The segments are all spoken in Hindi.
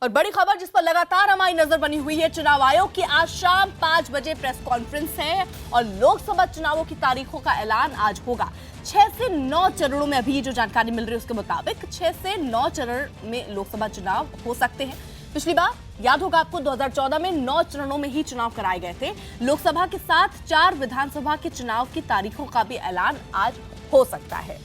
और बड़ी खबर जिस पर लगातार हमारी नजर बनी हुई है, चुनाव आयोग की आज शाम 5 बजे प्रेस कॉन्फ्रेंस है और लोकसभा चुनावों की तारीखों का ऐलान आज होगा। 6 से 9 चरणों में अभी जो जानकारी मिल रही है उसके मुताबिक 6 से 9 चरण में लोकसभा चुनाव हो सकते हैं। पिछली बार याद होगा आपको 2014 में 9 चरणों में ही चुनाव कराए गए थे। लोकसभा के साथ 4 विधानसभा के चुनाव की तारीखों का भी ऐलान आज हो सकता है।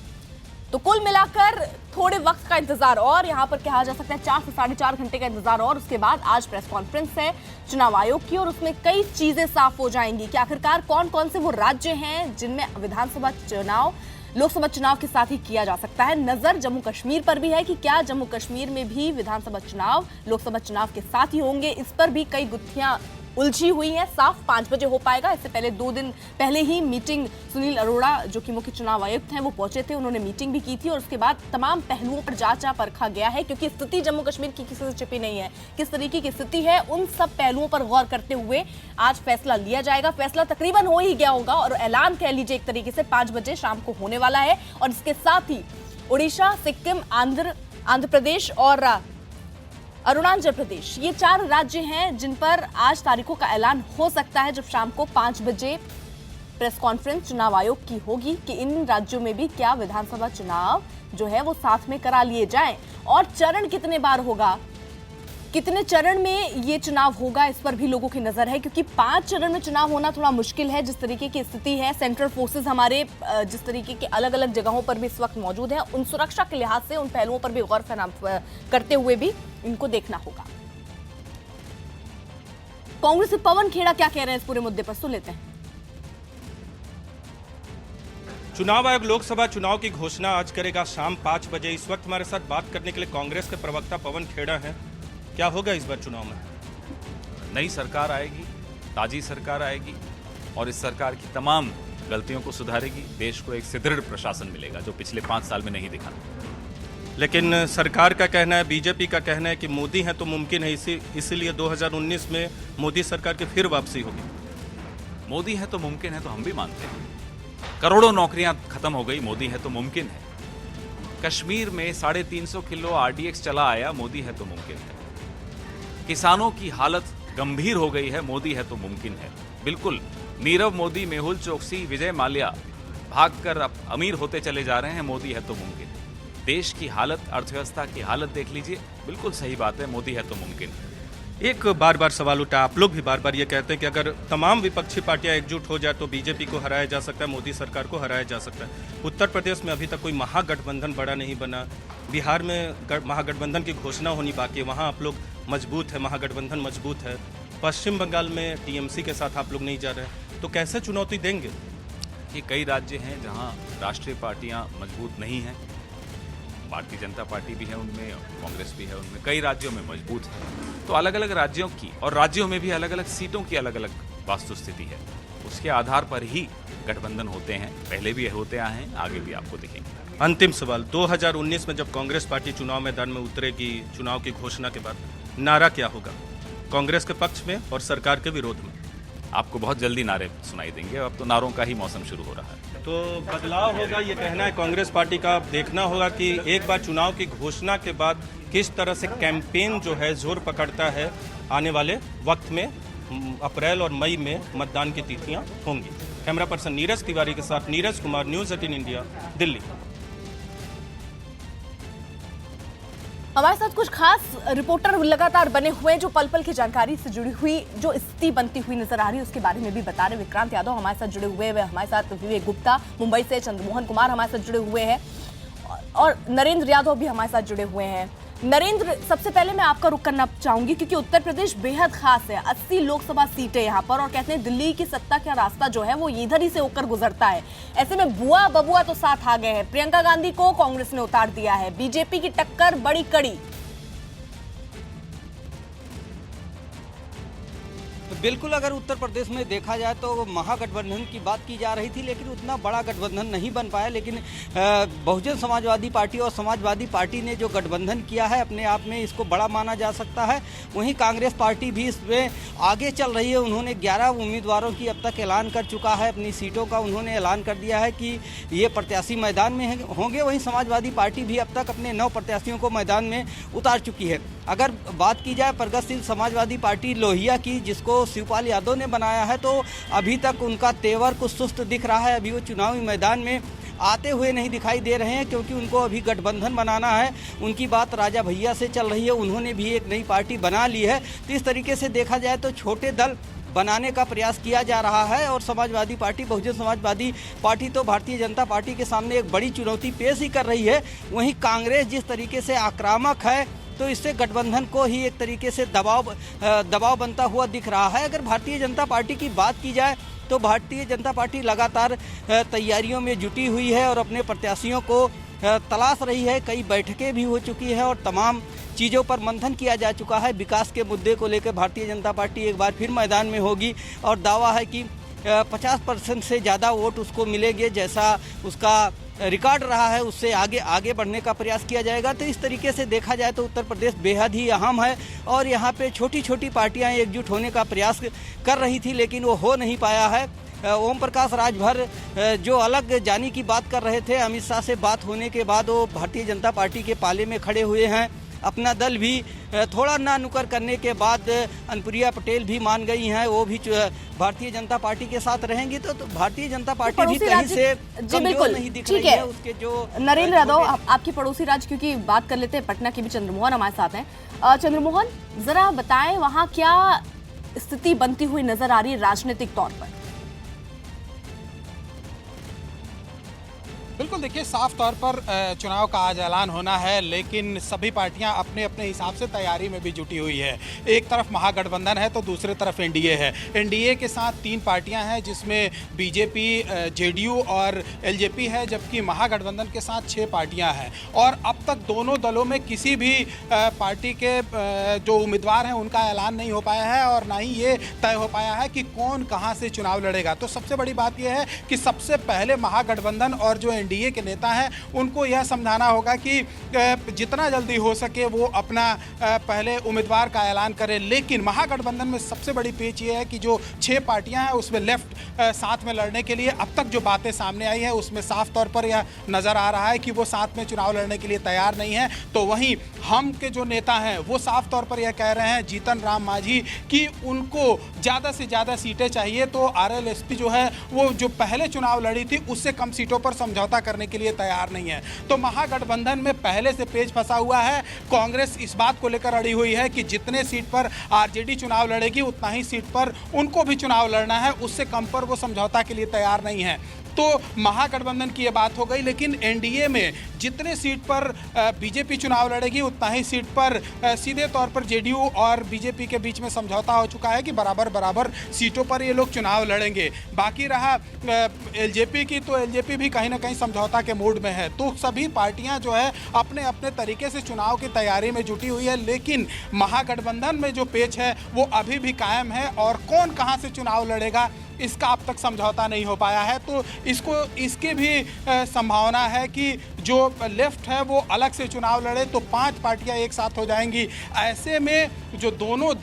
तो कुल मिलाकर थोड़े वक्त का इंतजार और यहां पर कहा जा सकता है 4 से 4.5 घंटे का इंतजार और उसके बाद आज प्रेस कॉन्फ्रेंस है चुनाव आयोग की और उसमें कई चीजें साफ हो जाएंगी कि आखिरकार कौन कौन से वो राज्य हैं जिनमें विधानसभा चुनाव लोकसभा चुनाव के साथ ही किया जा सकता है। नजर जम्मू कश्मीर पर भी है कि क्या जम्मू कश्मीर में भी विधानसभा चुनाव लोकसभा चुनाव के साथ ही होंगे। इस पर भी कई गुत्थियां उलझी हुई है। साफ 5 बजे हो पाएगा। इससे पहले 2 दिन पहले ही मीटिंग सुनील अरोड़ा जो कि मुख्य चुनाव आयुक्त हैं वो पहुंचे थे, उन्होंने मीटिंग भी की थी और उसके बाद तमाम पहलुओं पर जांचा परखा गया है क्योंकि स्थिति जम्मू कश्मीर की किसी से छिपी नहीं है। किस तरीके की स्थिति है उन सब पहलुओं पर गौर करते हुए आज फैसला लिया जाएगा। फैसला तकरीबन हो ही गया होगा और ऐलान कह लीजिए एक तरीके से 5 बजे शाम को होने वाला है। और इसके साथ ही उड़ीसा, सिक्किम, आंध्र प्रदेश और अरुणाचल प्रदेश, ये 4 राज्य हैं जिन पर आज तारीखों का ऐलान हो सकता है जब शाम को 5 बजे प्रेस कॉन्फ्रेंस चुनाव आयोग की होगी कि इन राज्यों में भी क्या विधानसभा चुनाव जो है वो साथ में करा लिए जाएं और चरण कितने बार होगा, कितने चरण में ये चुनाव होगा, इस पर भी लोगों की नजर है क्योंकि 5 चरण में चुनाव होना थोड़ा मुश्किल है। जिस तरीके की स्थिति है, सेंट्रल फोर्सेस हमारे जिस तरीके के अलग अलग जगहों पर भी इस वक्त मौजूद हैं, उन सुरक्षा के लिहाज से उन पहलुओं पर भी गौर करते हुए भी इनको देखना होगा। कांग्रेस के पवन खेड़ा क्या कह रहे हैं इस पूरे मुद्दे पर, सुन लेते हैं। चुनाव आयोग लोकसभा चुनाव की घोषणा आज करेगा शाम 5 बजे। इस वक्त हमारे साथ बात करने के लिए कांग्रेस के प्रवक्ता पवन खेड़ा हैं। क्या होगा इस बार चुनाव में? नई सरकार आएगी, ताजी सरकार आएगी और इस सरकार की तमाम गलतियों को सुधारेगी। देश को एक सुदृढ़ प्रशासन मिलेगा जो पिछले 5 साल में नहीं दिखा। लेकिन सरकार का कहना है, बीजेपी का कहना है कि मोदी हैं तो मुमकिन है, इसीलिए 2019 में मोदी सरकार की फिर वापसी होगी। मोदी है तो मुमकिन है तो हम भी मानते हैं। करोड़ों नौकरियां खत्म हो गई, मोदी है तो मुमकिन है। कश्मीर में 350 किलो RDX चला आया, मोदी है तो मुमकिन है। किसानों की हालत गंभीर हो गई है, मोदी है तो मुमकिन है। बिल्कुल, नीरव मोदी, मेहुल चोकसी, विजय माल्या भागकर अब अमीर होते चले जा रहे हैं, मोदी है तो मुमकिन है। देश की हालत, अर्थव्यवस्था की हालत देख लीजिए, बिल्कुल सही बात है, मोदी है तो मुमकिन है। एक बार बार सवाल उठा, आप लोग भी बार बार ये कहते हैं कि अगर तमाम विपक्षी पार्टियां एकजुट हो जाए तो बीजेपी को हराया जा सकता है, मोदी सरकार को हराया जा सकता है। उत्तर प्रदेश में अभी तक कोई महागठबंधन बड़ा नहीं बना, बिहार में महागठबंधन की घोषणा होनी बाकी है, वहाँ आप लोग मजबूत है, महागठबंधन मजबूत है। पश्चिम बंगाल में TMC के साथ आप लोग नहीं जा रहे, तो कैसे चुनौती देंगे? कि कई राज्य हैं जहाँ राष्ट्रीय पार्टियाँ मजबूत नहीं हैं। भारतीय जनता पार्टी भी है उनमें, कांग्रेस भी है उनमें, कई राज्यों में मजबूत है। तो अलग अलग राज्यों की और राज्यों में भी अलग अलग सीटों की अलग अलग वास्तुस्थिति है, उसके आधार पर ही गठबंधन होते हैं। पहले भी होते आए हैं, आगे भी आपको दिखेंगे। अंतिम सवाल, 2019 में जब कांग्रेस पार्टी चुनाव मैदान में उतरेगी, चुनाव की घोषणा के बाद नारा क्या होगा, कांग्रेस के पक्ष में और सरकार के विरोध में? आपको बहुत जल्दी नारे सुनाई देंगे, अब तो नारों का ही मौसम शुरू हो रहा है। तो बदलाव होगा, ये कहना है कांग्रेस पार्टी का। देखना होगा कि एक बार चुनाव की घोषणा के बाद किस तरह से कैंपेन जो है जोर पकड़ता है। आने वाले वक्त में अप्रैल और मई में मतदान की तिथियां होंगी। कैमरा पर्सन नीरज तिवारी के साथ नीरज कुमार, न्यूज़ 18 इंडिया, दिल्ली। हमारे साथ कुछ खास रिपोर्टर लगातार बने हुए हैं जो पल पल की जानकारी से जुड़ी हुई जो स्थिति बनती हुई नजर आ रही है उसके बारे में भी बता रहे। विक्रांत यादव हमारे साथ जुड़े हुए हैं, हमारे साथ विवेक गुप्ता मुंबई से, चंद्रमोहन कुमार हमारे साथ जुड़े हुए हैं और नरेंद्र यादव भी हमारे साथ जुड़े हुए हैं। नरेंद्र, सबसे पहले मैं आपका रुख करना चाहूंगी क्योंकि उत्तर प्रदेश बेहद खास है। 80 लोकसभा सीटें यहाँ पर और कहते हैं दिल्ली की सत्ता का रास्ता जो है वो इधर ही से होकर गुजरता है। ऐसे में बुआ बबुआ तो साथ आ गए हैं। प्रियंका गांधी को कांग्रेस ने उतार दिया है, बीजेपी की टक्कर बड़ी कड़ी। बिल्कुल, अगर उत्तर प्रदेश में देखा जाए तो महागठबंधन की बात की जा रही थी, लेकिन उतना बड़ा गठबंधन नहीं बन पाया। लेकिन बहुजन समाजवादी पार्टी और समाजवादी पार्टी ने जो गठबंधन किया है अपने आप में इसको बड़ा माना जा सकता है। वहीं कांग्रेस पार्टी भी इसमें आगे चल रही है। उन्होंने 11 उम्मीदवारों की अब तक ऐलान कर चुका है, अपनी सीटों का उन्होंने ऐलान कर दिया है कि ये प्रत्याशी मैदान में होंगे। वहीं समाजवादी पार्टी भी अब तक अपने 9 प्रत्याशियों को मैदान में उतार चुकी है। अगर बात की जाए प्रगतिशील समाजवादी पार्टी लोहिया की, जिसको शिवपाल यादव ने बनाया है, तो अभी तक उनका तेवर कुछ सुस्त दिख रहा है। अभी वो चुनावी मैदान में आते हुए नहीं दिखाई दे रहे हैं, क्योंकि उनको अभी गठबंधन बनाना है। उनकी बात राजा भैया से चल रही है, उन्होंने भी एक नई पार्टी बना ली है। तो इस तरीके से देखा जाए तो छोटे दल बनाने का प्रयास किया जा रहा है। और समाजवादी पार्टी, बहुजन समाजवादी पार्टी तो भारतीय जनता पार्टी के सामने एक बड़ी चुनौती पेश ही कर रही है। वहीं कांग्रेस जिस तरीके से आक्रामक है, तो इससे गठबंधन को ही एक तरीके से दबाव बनता हुआ दिख रहा है। अगर भारतीय जनता पार्टी की बात की जाए तो भारतीय जनता पार्टी लगातार तैयारियों में जुटी हुई है और अपने प्रत्याशियों को तलाश रही है। कई बैठकें भी हो चुकी है और तमाम चीज़ों पर मंथन किया जा चुका है। विकास के मुद्दे को लेकर भारतीय जनता पार्टी एक बार फिर मैदान में होगी और दावा है कि 50% से ज़्यादा वोट उसको मिलेंगे, जैसा उसका रिकॉर्ड रहा है उससे आगे बढ़ने का प्रयास किया जाएगा। तो इस तरीके से देखा जाए तो उत्तर प्रदेश बेहद ही अहम है और यहाँ पे छोटी छोटी पार्टियाँ एकजुट होने का प्रयास कर रही थी, लेकिन वो हो नहीं पाया है। ओम प्रकाश राजभर जो अलग जाने की बात कर रहे थे, अमित शाह से बात होने के बाद वो भारतीय जनता पार्टी के पाले में खड़े हुए हैं। अपना दल भी थोड़ा ना नुकर करने के बाद अनुप्रिया पटेल भी मान गई हैं, वो भी भारतीय जनता पार्टी के साथ रहेंगी। तो भारतीय जनता पार्टी भी कहीं से कमजोर नहीं दिख रही है। उसके जो नरेंद्र यादव, आपकी पड़ोसी राज्य, क्योंकि बात कर लेते हैं पटना के भी, चंद्रमोहन हमारे साथ हैं। चंद्रमोहन, जरा बताएं वहां क्या स्थिति बनती हुई नजर आ रही है राजनीतिक तौर पर? बिल्कुल, देखिए साफ तौर पर चुनाव का आज ऐलान होना है, लेकिन सभी पार्टियां अपने अपने हिसाब से तैयारी में भी जुटी हुई है। एक तरफ महागठबंधन है तो दूसरी तरफ एनडीए है। एनडीए के साथ 3 पार्टियां हैं, जिसमें बीजेपी, जेडीयू और एलजेपी है, जबकि महागठबंधन के साथ 6 पार्टियां हैं। और अब तक दोनों दलों में किसी भी पार्टी के जो उम्मीदवार हैं उनका ऐलान नहीं हो पाया है और ना ही ये तय हो पाया है कि कौन कहाँ से चुनाव लड़ेगा। तो सबसे बड़ी बात यह है कि सबसे पहले महागठबंधन और जो एनडीए के नेता हैं उनको यह समझाना होगा कि जितना जल्दी हो सके वो अपना पहले उम्मीदवार का ऐलान करें। लेकिन महागठबंधन में सबसे बड़ी पेच ये है कि जो 6 पार्टियां हैं उसमें लेफ्ट साथ में लड़ने के लिए अब तक जो बातें सामने आई है उसमें साफ तौर पर यह नजर आ रहा है कि वो साथ में चुनाव लड़ने के लिए तैयार नहीं है। तो वहीं हम के जो नेता हैं वो साफ तौर पर यह कह रहे हैं, जीतन राम मांझी, कि उनको ज़्यादा से ज़्यादा सीटें चाहिए। तो आरएलएसपी जो है वो जो पहले चुनाव लड़ी थी उससे कम सीटों पर समझौता करने के लिए तैयार नहीं है। तो महागठबंधन में पहले से पेच फंसा हुआ है। कांग्रेस इस बात को लेकर अड़ी हुई है कि जितने सीट पर आरजेडी चुनाव लड़ेगी उतना ही सीट पर उनको भी चुनाव लड़ना है, उससे कम पर वो समझौता के लिए तैयार नहीं है। तो महागठबंधन की ये बात हो गई। लेकिन एनडीए में जितने सीट पर बीजेपी चुनाव लड़ेगी उतना ही सीट पर सीधे तौर पर जेडीयू और बीजेपी के बीच में समझौता हो चुका है कि बराबर बराबर सीटों पर ये लोग चुनाव लड़ेंगे। बाकी रहा एलजेपी की, तो एलजेपी भी कहीं ना कहीं समझौता के मूड में है। तो सभी पार्टियां जो है अपने अपने तरीके से चुनाव की तैयारी में जुटी हुई है। लेकिन महागठबंधन में जो पेच है वो अभी भी कायम है और कौन कहां से चुनाव लड़ेगा इसका अब तक समझौता नहीं हो पाया है। तो इसकी भी संभावना है कि जो लेफ्ट है वो अलग से चुनाव लड़े तो 5 पार्टियां एक साथ हो जाएंगी। ऐसे में जो दोनों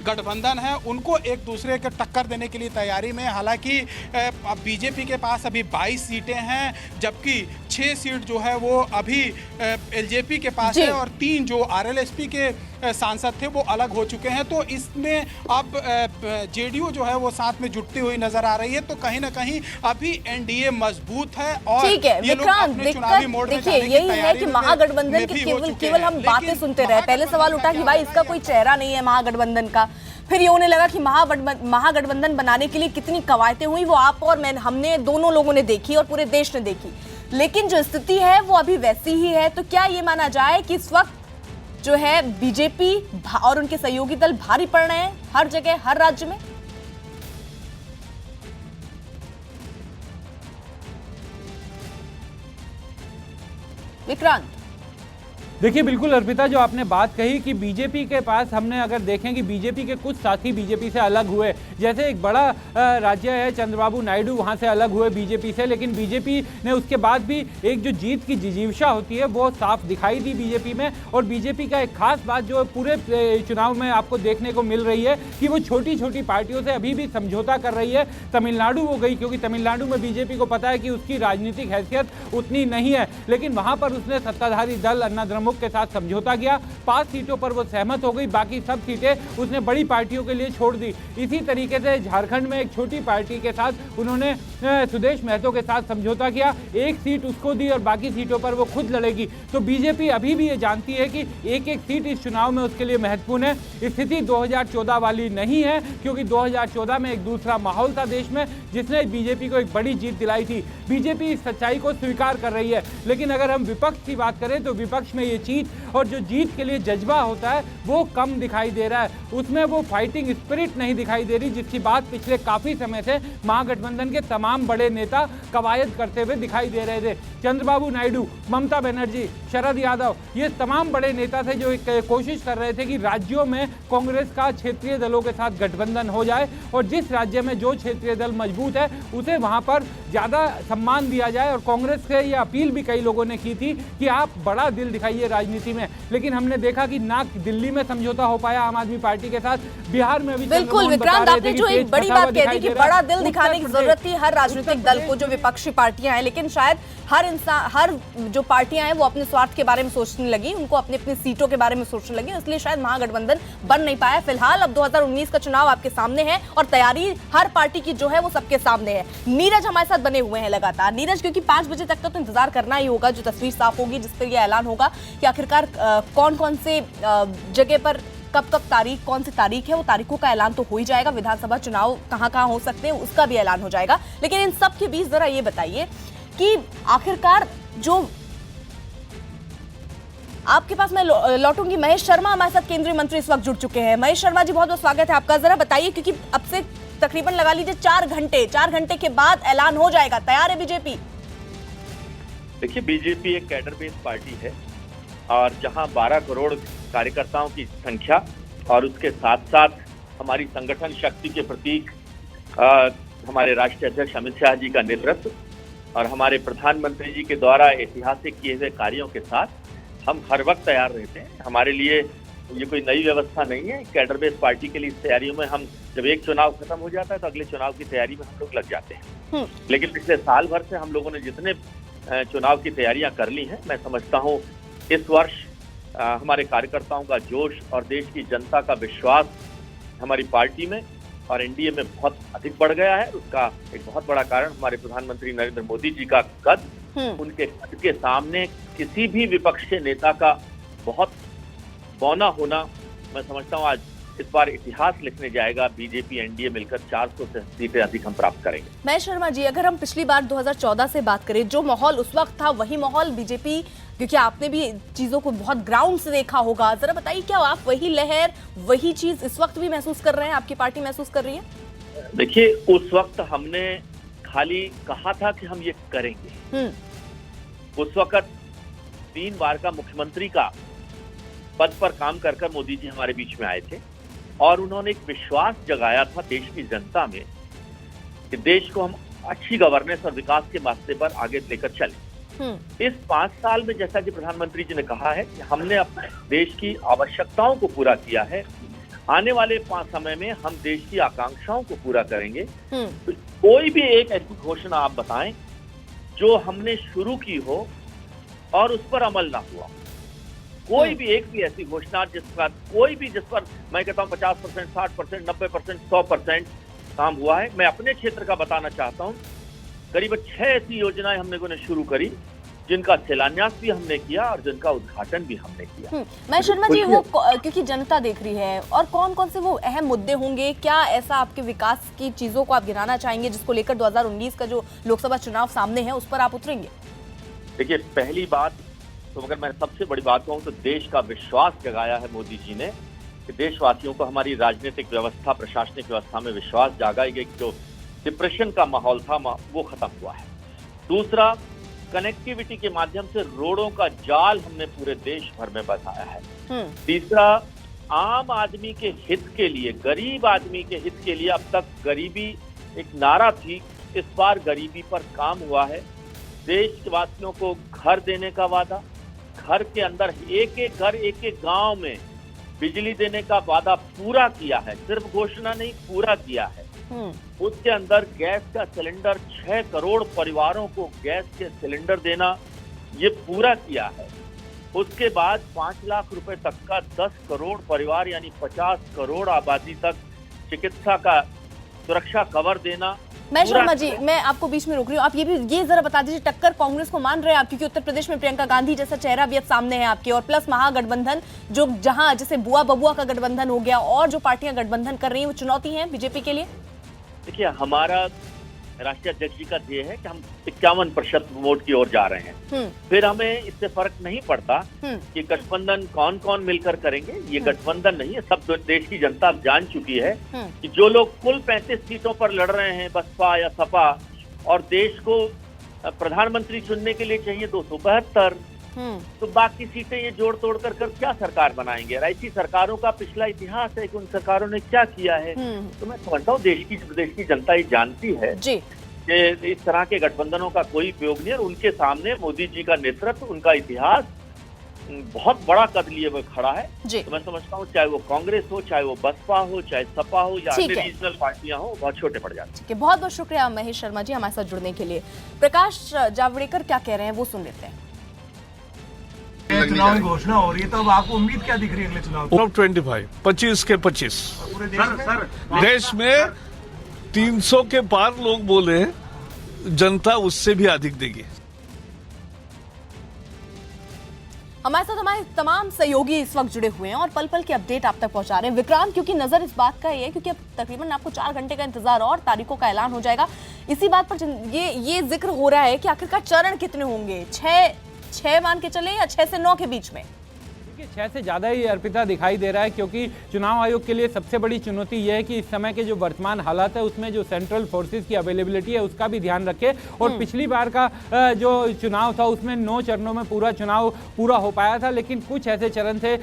गठबंधन हैं उनको एक दूसरे के टक्कर देने के लिए तैयारी में। हालांकि बीजेपी के पास अभी 22 सीटें हैं, जबकि 6 सीट जो है वो अभी एलजेपी के पास है और 3 जो आरएलएसपी के सांसद थे वो अलग हो चुके हैं। तो इसमें अब जेडीयू जो है वो साथ में जुटती हुई नजर आ रही है। तो कहीं ना कहीं अभी एनडीए मजबूत है और ठीक है विक्रांत, देखिए यही है कि महागठबंधन की केवल हम बातें सुनते रहे। पहले सवाल उठा कि भाई इसका कोई चेहरा नहीं है महागठबंधन का, फिर ये होने लगा कि महागठबंधन बनाने के लिए कितनी कवायतें हुई वो आप और मैं, हमने दोनों लोगों ने देखी और पूरे देश ने देखी। लेकिन जो स्थिति है वो अभी वैसी ही है। तो क्या ये माना जाए कि इस वक्त जो है बीजेपी और उनके सहयोगी दल भारी पड़ रहे हैं हर जगह, हर राज्य में? विक्रांत, देखिए बिल्कुल अर्पिता, जो आपने बात कही कि बीजेपी के पास हमने अगर देखें कि बीजेपी के कुछ साथी बीजेपी से अलग हुए, जैसे एक बड़ा राज्य है चंद्रबाबू नायडू, वहां से अलग हुए बीजेपी से, लेकिन बीजेपी ने उसके बाद भी एक जो जीत की जिजीविषा होती है वो साफ दिखाई दी बीजेपी में। और बीजेपी का एक खास बात जो पूरे चुनाव में आपको देखने को मिल रही है कि वो छोटी छोटी पार्टियों से अभी भी समझौता कर रही है। तमिलनाडु वो गई क्योंकि तमिलनाडु में बीजेपी को पता है कि उसकी राजनीतिक हैसियत उतनी नहीं है, लेकिन वहां पर उसने सत्ताधारी दल अन्ना द्रमुक के साथ समझौता किया। 5 सीटों पर वो सहमत हो गई, बाकी सब सीटें उसने बड़ी पार्टियों के लिए छोड़ दी। इसी तरीके से झारखंड में एक छोटी पार्टी के साथ उन्होंने सुदेश महतो के साथ समझौता किया, 1 सीट उसको दी और बाकी सीटों पर वो खुद लड़ेगी। तो बीजेपी अभी भी ये जानती है कि एक एक सीट इस चुनाव में उसके लिए महत्वपूर्ण है। स्थिति 2014 वाली नहीं है, क्योंकि 2014 में एक दूसरा माहौल था देश में जिसने बीजेपी को एक बड़ी जीत दिलाई थी। बीजेपी इस सच्चाई को स्वीकार कर रही है, लेकिन अगर हम विपक्ष की बात करें तो विपक्ष में ये चीज और जो जीत के लिए जज्बा होता है वो कम दिखाई दे रहा है, उसमें वो फाइटिंग स्पिरिट नहीं दिखाई दे रही, जिसकी बात पिछले काफी समय से महागठबंधन के तमाम बड़े नेता कवायद करते हुए दिखाई दे रहे थे। चंद्रबाबू नायडू, ममता बनर्जी, शरद यादव, ये तमाम बड़े नेता थे जो एक कोशिश कर रहे थे कि राज्यों में कांग्रेस का क्षेत्रीय दलों के साथ गठबंधन हो जाए और जिस राज्य में जो क्षेत्रीय दल मजबूत है उसे वहां पर ज्यादा सम्मान दिया जाए। और कांग्रेस से ये अपील भी कई लोगों ने की थी कि आप बड़ा दिल दिखाइए राजनीति में, लेकिन हमने देखा कि ना दिल्ली में समझौता हो पाया आम आदमी पार्टी के साथ, बिहार में भी। बिल्कुल विक्रांत, आपने जो एक बड़ी बात कह दी कि बड़ा दिल दिखाने की जरूरत थी हर राजनीतिक दल को, जो विपक्षी पार्टियां हैं, लेकिन शायद हर जो पार्टियां हैं वो अपने स्वार्थ के बारे में सोचने लगी, उनको अपनी अपनी सीटों के बारे में सोचने लगी, इसलिए शायद महागठबंधन बन नहीं पाया। फिलहाल अब 2019 का चुनाव आपके सामने है और तैयारी हर पार्टी की जो है वो सबके सामने है। नीरज हमारे साथ बने हुए हैं लगातार। नीरज, क्योंकि 5 बजे तक का तो इंतजार करना ही होगा, जो तस्वीर साफ होगी जिस पर यह ऐलान होगा कि आखिरकार कौन कौन से जगह पर कब तारीख, कौन सी तारीख है, वो तारीखों का ऐलान तो हो ही जाएगा। विधानसभा चुनाव कहां हो सकते हैं उसका भी ऐलान हो जाएगा, लेकिन इन सब के बीच जरा ये बताइए कि आखिरकार जो आपके पास, मैं लौटूंगी, महेश शर्मा हमारे साथ केंद्रीय मंत्री इस वक्त जुड़ चुके हैं। महेश शर्मा जी, बहुत बहुत स्वागत है आपका। जरा बताइए, क्योंकि अब से तकरीबन लगा लीजिए 4 घंटे के बाद ऐलान हो जाएगा, तैयार है बीजेपी? देखिए, बीजेपी एक कैडर बेस्ड पार्टी है और जहां 12 करोड़ कार्यकर्ताओं की संख्या और उसके साथ साथ हमारी संगठन शक्ति के प्रतीक हमारे राष्ट्रीय अध्यक्ष अमित शाह जी का नेतृत्व और हमारे प्रधानमंत्री जी के द्वारा ऐतिहासिक किए हुए कार्यों के साथ हम हर वक्त तैयार रहते हैं। हमारे लिए ये कोई नई व्यवस्था नहीं है। कैडर बेस्ड पार्टी के लिए इस तैयारियों में हम, जब एक चुनाव खत्म हो जाता है तो अगले चुनाव की तैयारी में हम लोग लग जाते हैं। लेकिन पिछले साल भर से हम लोगों ने जितने चुनाव की तैयारियां कर ली हैं, मैं समझता हूं इस वर्ष हमारे कार्यकर्ताओं का जोश और देश की जनता का विश्वास हमारी पार्टी में और एनडीए में बहुत अधिक बढ़ गया है। उसका एक बहुत बड़ा कारण हमारे प्रधानमंत्री नरेंद्र मोदी जी का कद, उनके कद के सामने किसी भी विपक्ष के नेता का बहुत बौना होना, मैं समझता हूँ आज इस बार इतिहास लिखने जाएगा। बीजेपी एनडीए मिलकर 400 से सीटें अधिक हम प्राप्त करेंगे। महेश शर्मा जी, अगर हम पिछली बार 2014 से बात करें, जो माहौल उस वक्त था वही माहौल बीजेपी, क्योंकि आपने भी चीजों को बहुत ग्राउंड से देखा होगा, जरा बताइए क्या आप वही लहर, वही चीज इस वक्त भी महसूस कर रहे हैं, आपकी पार्टी महसूस कर रही है? देखिए, उस वक्त हमने खाली कहा था कि हम ये करेंगे। उस वक्त 3 बार का मुख्यमंत्री का पद पर काम कर मोदी जी हमारे बीच में आए थे और उन्होंने एक विश्वास जगाया था देश की जनता में कि देश को हम अच्छी गवर्नेंस और विकास के रास्ते पर आगे लेकर चलें। इस 5 साल में, जैसा कि प्रधानमंत्री जी ने कहा है, कि हमने अपने देश की आवश्यकताओं को पूरा किया है। आने वाले 5 समय में हम देश की आकांक्षाओं को पूरा करेंगे। तो कोई भी एक ऐसी घोषणा आप बताएं जो हमने शुरू की हो और उस पर अमल ना हुआ। कोई भी एक भी ऐसी घोषणा जिस पर मैं कहता हूँ 50%, 60%, 90%, 100% काम हुआ है। मैं अपने क्षेत्र का बताना चाहता हूँ, करीब 6 ऐसी योजनाएं हम लोगों ने शुरू करी जिनका शिलान्यास भी हमने किया और जिनका उद्घाटन भी हमने किया। मैं शर्मा जी, वो क्योंकि जनता देख रही है, और कौन कौन से वो अहम मुद्दे होंगे, क्या ऐसा आपके विकास की चीजों को आप गिनाना चाहेंगे जिसको लेकर 2019 का जो लोकसभा चुनाव सामने है उस पर आप उतरेंगे? देखिए, पहली बात तो अगर मैं सबसे बड़ी बात कहूँ तो देश का विश्वास जगाया है मोदी जी ने, कि देशवासियों को हमारी राजनीतिक व्यवस्था, प्रशासनिक व्यवस्था में विश्वास जागा, जो डिप्रेशन का माहौल था वो खत्म हुआ है। दूसरा, कनेक्टिविटी के माध्यम से रोडों का जाल हमने पूरे देश भर में बसाया है। तीसरा, आम आदमी के हित के लिए, गरीब आदमी के हित के लिए अब तक गरीबी एक नारा थी, इस बार गरीबी पर काम हुआ है। देशवासियों को घर देने का वादा, घर के अंदर एक एक घर, एक एक गांव में बिजली देने का वादा पूरा किया है, सिर्फ घोषणा नहीं पूरा किया है। उसके अंदर गैस का सिलेंडर 6 करोड़ परिवारों को गैस के सिलेंडर देना, ये पूरा किया है। उसके बाद 5 लाख रुपए तक का 10 करोड़ परिवार यानी 50 करोड़ आबादी तक चिकित्सा का सुरक्षा कवर देना। महेश शर्मा जी, मैं आपको बीच में रोक रही हूँ, आप ये जरा बता दीजिए, टक्कर कांग्रेस को मान रहे हैं आप? क्योंकि उत्तर प्रदेश में प्रियंका गांधी जैसा चेहरा भी अब सामने है आपके, और प्लस महागठबंधन जो जहां जैसे बुआ बबुआ का गठबंधन हो गया और जो पार्टियां गठबंधन कर रही हैं, वो चुनौती है बीजेपी के लिए? देखिए, हमारा राष्ट्रीय अध्यक्ष जी का ध्येय है कि हम 51% वोट की ओर जा रहे हैं। फिर हमें इससे फर्क नहीं पड़ता कि गठबंधन कौन कौन मिलकर करेंगे। ये गठबंधन नहीं है, सब देश की जनता जान चुकी है कि जो लोग कुल 35 सीटों पर लड़ रहे हैं, बसपा या सपा, और देश को प्रधानमंत्री चुनने के लिए चाहिए 272, तो बाकी सीटें ये जोड़ तोड़ कर क्या सरकार बनाएंगे? ऐसी सरकारों का पिछला इतिहास है कि उन सरकारों ने क्या किया है। तो मैं समझता हूँ देश की जनता ये जानती है कि इस तरह के गठबंधनों का कोई उपयोग नहीं है। उनके सामने मोदी जी का नेतृत्व, उनका इतिहास बहुत बड़ा कद लिए हुए खड़ा है। तो मैं समझता हूँ चाहे वो कांग्रेस हो, चाहे वो बसपा हो, चाहे सपा हो, या अन्य रीजनल पार्टियां हो, बहुत छोटे पड़ जाते हैं। बहुत बहुत शुक्रिया महेश शर्मा जी हमारे साथ जुड़ने के लिए। प्रकाश जावड़ेकर क्या कह रहे हैं वो सुन लेते हैं। चुनाव की घोषणा हो रही है, तो अब आपको उम्मीद क्या दिख रही है अगले चुनाव? 25 के 25 पूरे देश में 300 के पार लोग बोले, जनता उससे भी अधिक देगी। हमारे साथ हमारे तमाम सहयोगी इस वक्त जुड़े हुए हैं और पल पल की अपडेट आप तक पहुंचा रहे हैं। विक्रांत, क्योंकि नजर इस बात का ही है, क्योंकि अब तकरीबन आपको 4 घंटे का इंतजार और तारीखों का ऐलान हो जाएगा। इसी बात पर ये जिक्र हो रहा है कि आखिरकार चरण कितने होंगे, 6 मान के चले या 6 से 9 के बीच में? 6 से ज़्यादा ही अर्पिता दिखाई दे रहा है, क्योंकि चुनाव आयोग के लिए सबसे बड़ी चुनौती यह है कि इस समय के जो वर्तमान हालात है उसमें जो सेंट्रल फोर्सेस की अवेलेबिलिटी है उसका भी ध्यान रखे। और पिछली बार का जो चुनाव था उसमें 9 चरणों में पूरा चुनाव पूरा हो पाया था, लेकिन कुछ ऐसे चरण थे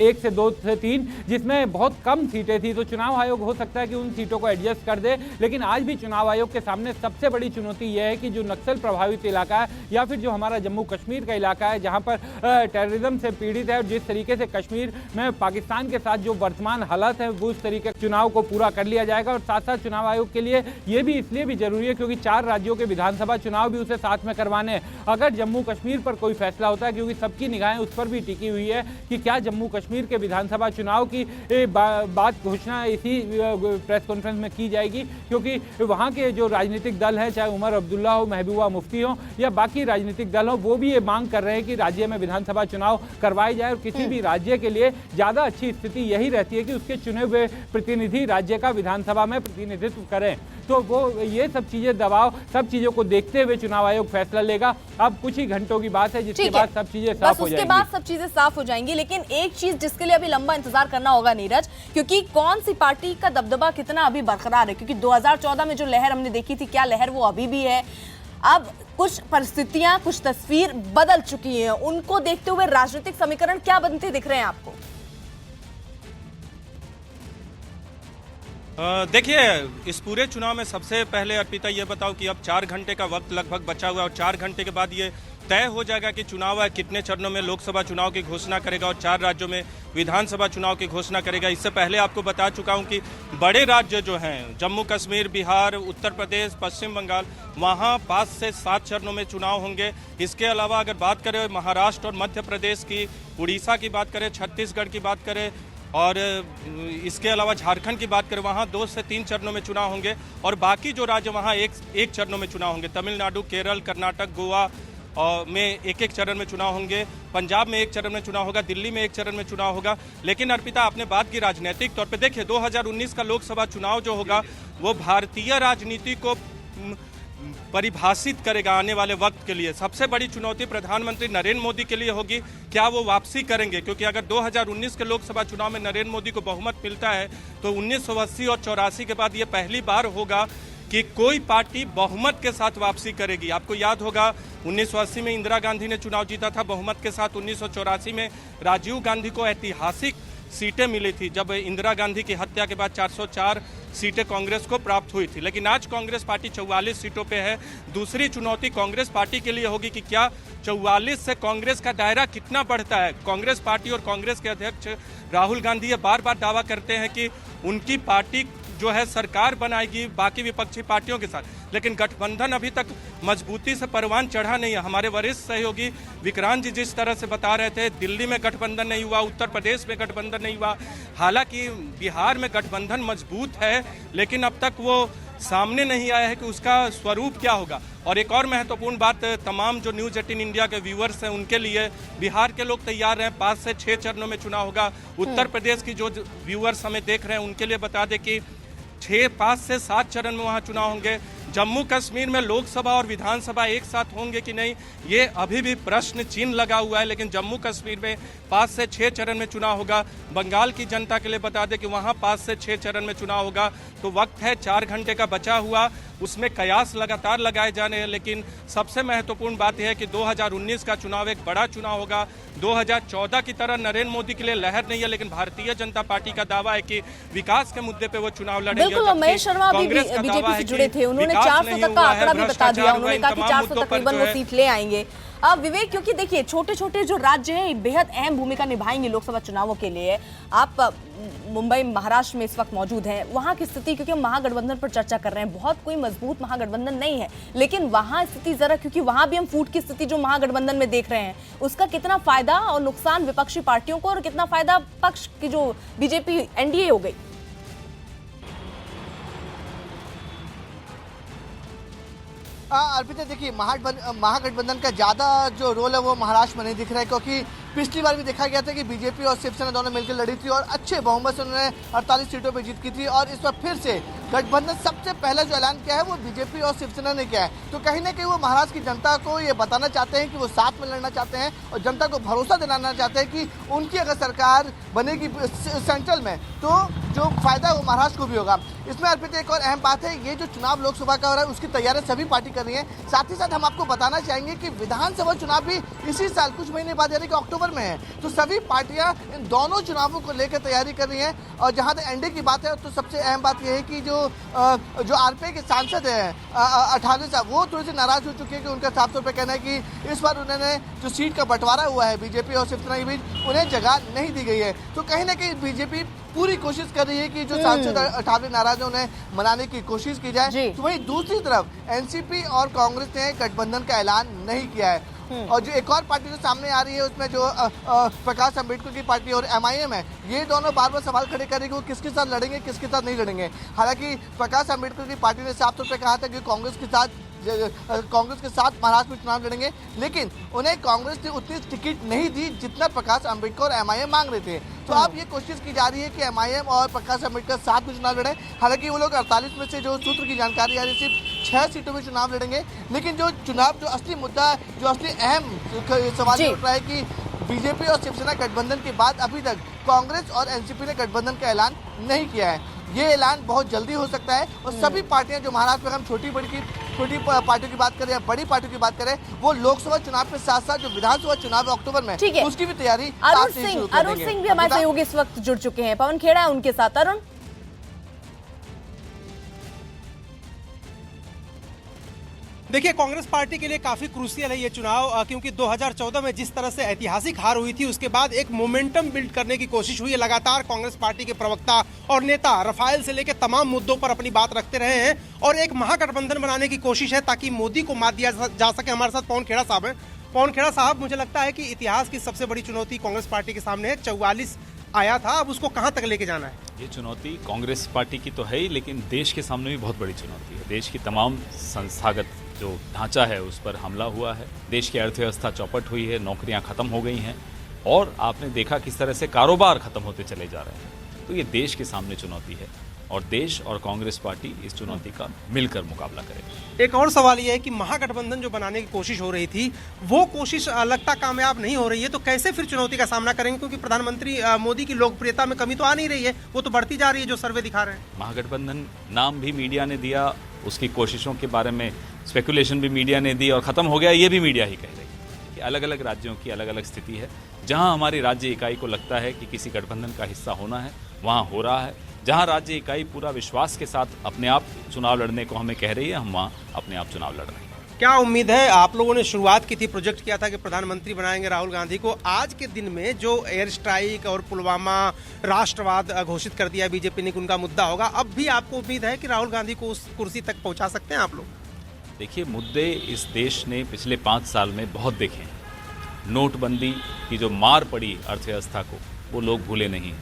1 से 2 से 3 जिसमें बहुत कम सीटें थी। तो चुनाव आयोग हो सकता है कि उन सीटों को एडजस्ट कर दे, लेकिन आज भी चुनाव आयोग के सामने सबसे बड़ी चुनौती यह है कि जो नक्सल प्रभावित इलाका है या फिर जो हमारा जम्मू कश्मीर का इलाका है जहाँ पर टेररिज्म से पीड़ित है, और जिस तरीके से कश्मीर में पाकिस्तान के साथ जो वर्तमान हालात है वो उस तरीके चुनाव को पूरा कर लिया जाएगा। और साथ साथ चुनाव आयोग के लिए ये भी इसलिए भी जरूरी है क्योंकि 4 राज्यों के विधानसभा चुनाव भी उसे साथ में करवाने हैं। अगर जम्मू कश्मीर पर कोई फैसला होता है, क्योंकि सबकी निगाहें उस पर भी टिकी हुई है कि क्या जम्मू कश्मीर के विधानसभा चुनाव की बात घोषणा इसी प्रेस कॉन्फ्रेंस में की जाएगी, क्योंकि वहाँ के जो राजनीतिक दल हैं, चाहे उमर अब्दुल्ला हो, महबूबा मुफ्ती हो या बाकी राजनीतिक दल हो, वो भी ये मांग कर रहे हैं कि राज्य में विधानसभा चुनाव करवाए जाए। और किसी भी राज्य के लिए ज्यादा अच्छी स्थिति यही रहती है कि उसके चुने हुए प्रतिनिधि राज्य का विधानसभा में प्रतिनिधित्व करें। तो वो ये सब चीजें, दबाव, सब चीजों को देखते हुए चुनाव आयोग फैसला लेगा। अब कुछ ही घंटों की बात है जिसके बाद सब चीजें साफ हो जाएंगी। उसके बाद सब चीजें साफ हो जाएंगी। लेकिन एक चीज जिसके लिए अभी लंबा इंतजार करना होगा नीरज, क्योंकि कौन सी पार्टी का दबदबा कितना अभी बरकरार है, क्योंकि 2014 में जो लहर हमने देखी थी, क्या लहर वो अभी भी है। अब कुछ परिस्थितियां, कुछ तस्वीर बदल चुकी हैं। उनको देखते हुए राजनीतिक समीकरण क्या बनते दिख रहे हैं आपको? देखिए, इस पूरे चुनाव में सबसे पहले अर्पिता ये बताओ कि अब 4 घंटे का वक्त लगभग बचा हुआ है और 4 घंटे के बाद ये तय हो जाएगा कि चुनाव कितने चरणों में लोकसभा चुनाव की घोषणा करेगा और 4 राज्यों में विधानसभा चुनाव की घोषणा करेगा। इससे पहले आपको बता चुका हूं कि बड़े राज्य जो हैं, जम्मू कश्मीर, बिहार, उत्तर प्रदेश, पश्चिम बंगाल, वहां 5 से 7 चरणों में चुनाव होंगे। इसके अलावा अगर बात करें महाराष्ट्र और मध्य प्रदेश की, उड़ीसा की बात करें, छत्तीसगढ़ की बात करें और इसके अलावा झारखंड की बात करें, वहाँ 2 से 3 चरणों में चुनाव होंगे और बाकी जो राज्य वहाँ एक चरणों में चुनाव होंगे। तमिलनाडु, केरल, कर्नाटक, गोवा में एक चरण में चुनाव होंगे। पंजाब में 1 चरण में चुनाव होगा। दिल्ली में 1 चरण में चुनाव होगा। लेकिन अर्पिता, आपने बात की राजनीतिक तौर पे, देखिए 2019 का लोकसभा चुनाव जो होगा वो भारतीय राजनीति को परिभाषित करेगा आने वाले वक्त के लिए। सबसे बड़ी चुनौती प्रधानमंत्री नरेंद्र मोदी के लिए होगी, क्या वो वापसी करेंगे, क्योंकि अगर 2019 के लोकसभा चुनाव में नरेंद्र मोदी को बहुमत मिलता है तो 1980 और 84 के बाद ये पहली बार होगा कि कोई पार्टी बहुमत के साथ वापसी करेगी। आपको याद होगा 1980 में इंदिरा गांधी ने चुनाव जीता था बहुमत के साथ। 1984 में राजीव गांधी को ऐतिहासिक सीटें मिली थी जब इंदिरा गांधी की हत्या के बाद 404 सीटें कांग्रेस को प्राप्त हुई थी। लेकिन आज कांग्रेस पार्टी 44 सीटों पे है। दूसरी चुनौती कांग्रेस पार्टी के लिए होगी कि क्या 44 से कांग्रेस का दायरा कितना बढ़ता है। कांग्रेस पार्टी और कांग्रेस के अध्यक्ष राहुल गांधी ये बार बार दावा करते हैं कि उनकी पार्टी जो है सरकार बनाएगी बाकी विपक्षी पार्टियों के साथ, लेकिन गठबंधन अभी तक मजबूती से परवान चढ़ा नहीं है। हमारे वरिष्ठ सहयोगी विक्रांत जी जिस तरह से बता रहे थे, दिल्ली में गठबंधन नहीं हुआ, उत्तर प्रदेश में गठबंधन नहीं हुआ, हालांकि बिहार में गठबंधन मजबूत है, लेकिन अब तक वो सामने नहीं आया है कि उसका स्वरूप क्या होगा। और एक और महत्वपूर्ण बात, तमाम जो न्यूज़ 18 इंडिया के व्यूअर्स हैं उनके लिए, बिहार के लोग तैयार हैं, 5 से 6 चरणों में चुनाव होगा। उत्तर प्रदेश की जो व्यूअर्स हमें देख रहे हैं उनके लिए बता दें कि 5 से 7 चरण में वहाँ चुनाव होंगे। जम्मू कश्मीर में लोकसभा और विधानसभा एक साथ होंगे कि नहीं, ये अभी भी प्रश्न चिन्ह लगा हुआ है, लेकिन जम्मू कश्मीर में 5 से 6 चरण में चुनाव होगा। बंगाल की जनता के लिए बता दें कि वहाँ 5 से 6 चरण में चुनाव होगा। तो वक्त है 4 घंटे का बचा हुआ, उसमें कयास लगातार लगाए जाने हैं। लेकिन सबसे महत्वपूर्ण बात यह है कि 2019 का चुनाव एक बड़ा चुनाव होगा। 2014 की तरह नरेंद्र मोदी के लिए लहर नहीं है, लेकिन भारतीय जनता पार्टी का दावा है कि विकास के मुद्दे पे वो चुनाव लड़ेंगे। बिल्कुल, महेश शर्मा भी बीजेपी से जुड़े थे, उन्होंने 400 तक का आंकड़ा भी बता दिया। उन्होंने कहा कि 400 तकरीबन वो सीट ले आएंगे। अब विवेक, क्योंकि देखिए छोटे छोटे जो राज्य हैं बेहद अहम भूमिका निभाएंगे लोकसभा चुनावों के लिए। आप मुंबई महाराष्ट्र में इस वक्त मौजूद हैं, वहां की स्थिति, क्योंकि हम महागठबंधन पर चर्चा कर रहे हैं, बहुत कोई मजबूत महागठबंधन नहीं है, लेकिन वहां स्थिति जरा, क्योंकि वहां भी हम फूट की स्थिति जो महागठबंधन में देख रहे हैं, उसका कितना फायदा और नुकसान विपक्षी पार्टियों को और कितना फायदा पक्ष की जो बीजेपी एनडीए हो गई। अर्पिता, देखिए महागठबंधन का ज़्यादा जो रोल है वो महाराष्ट्र में नहीं दिख रहा है, क्योंकि पिछली बार भी देखा गया था कि बीजेपी और शिवसेना दोनों मिलकर लड़ी थी और अच्छे बहुमत से उन्होंने 48 सीटों पर जीत की थी। और इस बार फिर से गठबंधन सबसे पहले जो ऐलान किया है वो बीजेपी और शिवसेना ने किया है। तो कहीं ना कहीं वो महाराष्ट्र की जनता को ये बताना चाहते हैं कि वो साथ में लड़ना चाहते हैं और जनता को भरोसा दिलाना चाहते हैं कि उनकी अगर सरकार बनेगी सेंट्रल में तो जो फायदा है वो महाराष्ट्र को भी होगा। इसमें अर्पित एक और अहम बात है, ये जो चुनाव लोकसभा का हो रहा है उसकी तैयारी सभी पार्टी कर रही है। साथ ही साथ हम आपको बताना चाहेंगे कि विधानसभा चुनाव भी इसी साल कुछ महीने बाद यानी कि अक्टूबर में है। तो सभी पार्टियां इन दोनों चुनावों को लेकर तैयारी कर रही हैं। और जहां तक एनडीए की बात है तो सबसे अहम बात यह है कि जो आरपीआई के सांसद हैं 18 साहब, वो थोड़े से नाराज हो चुके हैं कि उनका साफ तौर पर कहना है कि इस बार उन्होंने जो सीट का बंटवारा हुआ है बीजेपी और शिवसेना के बीच, उन्हें जगह नहीं दी गई है। तो कहीं ना कहीं बीजेपी पूरी कोशिश कर रही है कि जो सांसद 18 नाराज है उन्हें मनाने की कोशिश की जाए। तो वहीं दूसरी तरफ एनसीपी और कांग्रेस ने गठबंधन का ऐलान नहीं किया है। और जो एक और पार्टी जो सामने आ रही है उसमें जो प्रकाश अम्बेडकर की पार्टी और एमआईएम है, ये दोनों बार बार सवाल खड़े करेंगे वो किसके साथ लड़ेंगे किसके साथ नहीं लड़ेंगे। हालांकि प्रकाश अम्बेडकर की पार्टी ने साफ तौर पर कहा था कि कांग्रेस के साथ महाराष्ट्र में चुनाव लड़ेंगे, लेकिन उन्हें कांग्रेस ने उतनी टिकट नहीं दी जितना प्रकाश अम्बेडकर और एमआईएम मांग रहे थे। तो अब ये कोशिश की जा रही है कि एमआईएम और प्रकाश अम्बेडकर साथ में चुनाव लड़े। हालांकि वो लोग 48 में से जो सूत्र की जानकारी आ रही है सिर्फ 6 सीटों में चुनाव लड़ेंगे। लेकिन जो असली मुद्दा, जो असली अहम सवाल उठ रहा है कि बीजेपी और शिवसेना गठबंधन के बाद अभी तक कांग्रेस और एनसीपी ने गठबंधन का ऐलान नहीं किया है। ये ऐलान बहुत जल्दी हो सकता है और सभी पार्टियां जो महाराष्ट्र में हम छोटी पार्टियों की बात करें या बड़ी पार्टियों की बात करें, वो लोकसभा चुनाव के साथ साथ जो विधानसभा चुनाव है अक्टूबर में, उसकी भी तैयारी। अरुण सिंह भी हमारे सहयोगी इस वक्त जुड़ चुके हैं, पवन खेड़ा है उनके साथ। अरुण, देखिए कांग्रेस पार्टी के लिए काफी क्रूशियल है ये चुनाव, क्योंकि 2014 में जिस तरह से ऐतिहासिक हार हुई थी उसके बाद एक मोमेंटम बिल्ड करने की कोशिश हुई है। लगातार कांग्रेस पार्टी के प्रवक्ता और नेता रफाल से लेकर तमाम मुद्दों पर अपनी बात रखते रहे हैं और एक महागठबंधन बनाने की कोशिश है ताकि मोदी को मात दिया जा सके। हमारे साथ पवन खेड़ा साहब हैं। पवन खेड़ा साहब, मुझे लगता है कि इतिहास की सबसे बड़ी चुनौती कांग्रेस पार्टी के सामने है। 44 आया था, अब उसको कहां तक लेके जाना है? ये चुनौती कांग्रेस पार्टी की तो है ही, लेकिन देश के सामने भी बहुत बड़ी चुनौती है। देश की तमाम संस्थागत जो ढांचा है उस पर हमला हुआ है, देश की अर्थव्यवस्था चौपट हुई है, नौकरियां खत्म हो गई हैं और आपने देखा किस तरह से कारोबार खत्म होते चले जा रहे हैं। तो ये देश के सामने चुनौती है और देश और कांग्रेस पार्टी इस चुनौती का मिलकर मुकाबला करेगी। एक और सवाल ये है कि महागठबंधन जो बनाने की कोशिश हो रही थी वो कोशिश लगता कामयाब नहीं हो रही है, तो कैसे फिर चुनौती का सामना करेंगे? क्योंकि प्रधानमंत्री मोदी की लोकप्रियता में कमी तो आ नहीं रही है, वो तो बढ़ती जा रही है जो सर्वे दिखा रहे हैं। महागठबंधन नाम भी मीडिया ने दिया उसकी कोशिशों के बारे में स्पेकुलेशन भी मीडिया ने दी और ख़त्म हो गया, ये भी मीडिया ही कह रही है कि अलग अलग राज्यों की अलग अलग स्थिति है। जहां हमारी राज्य इकाई को लगता है कि किसी गठबंधन का हिस्सा होना है, वहां हो रहा है। जहां राज्य इकाई पूरा विश्वास के साथ अपने आप चुनाव लड़ने को हमें कह रही है, हम वहां अपने आप चुनाव लड़ रहे हैं। क्या उम्मीद है? आप लोगों ने शुरुआत की थी, प्रोजेक्ट किया था कि प्रधानमंत्री बनाएंगे राहुल गांधी को। आज के दिन में जो एयर स्ट्राइक और पुलवामा राष्ट्रवाद घोषित कर दिया बीजेपी ने कि उनका मुद्दा होगा, अब भी आपको उम्मीद है कि राहुल गांधी को उस कुर्सी तक पहुंचा सकते हैं आप लोग? देखिए, मुद्दे इस देश ने पिछले 5 साल में बहुत देखे हैं। नोटबंदी की जो मार पड़ी अर्थव्यवस्था को, वो लोग भूले नहीं।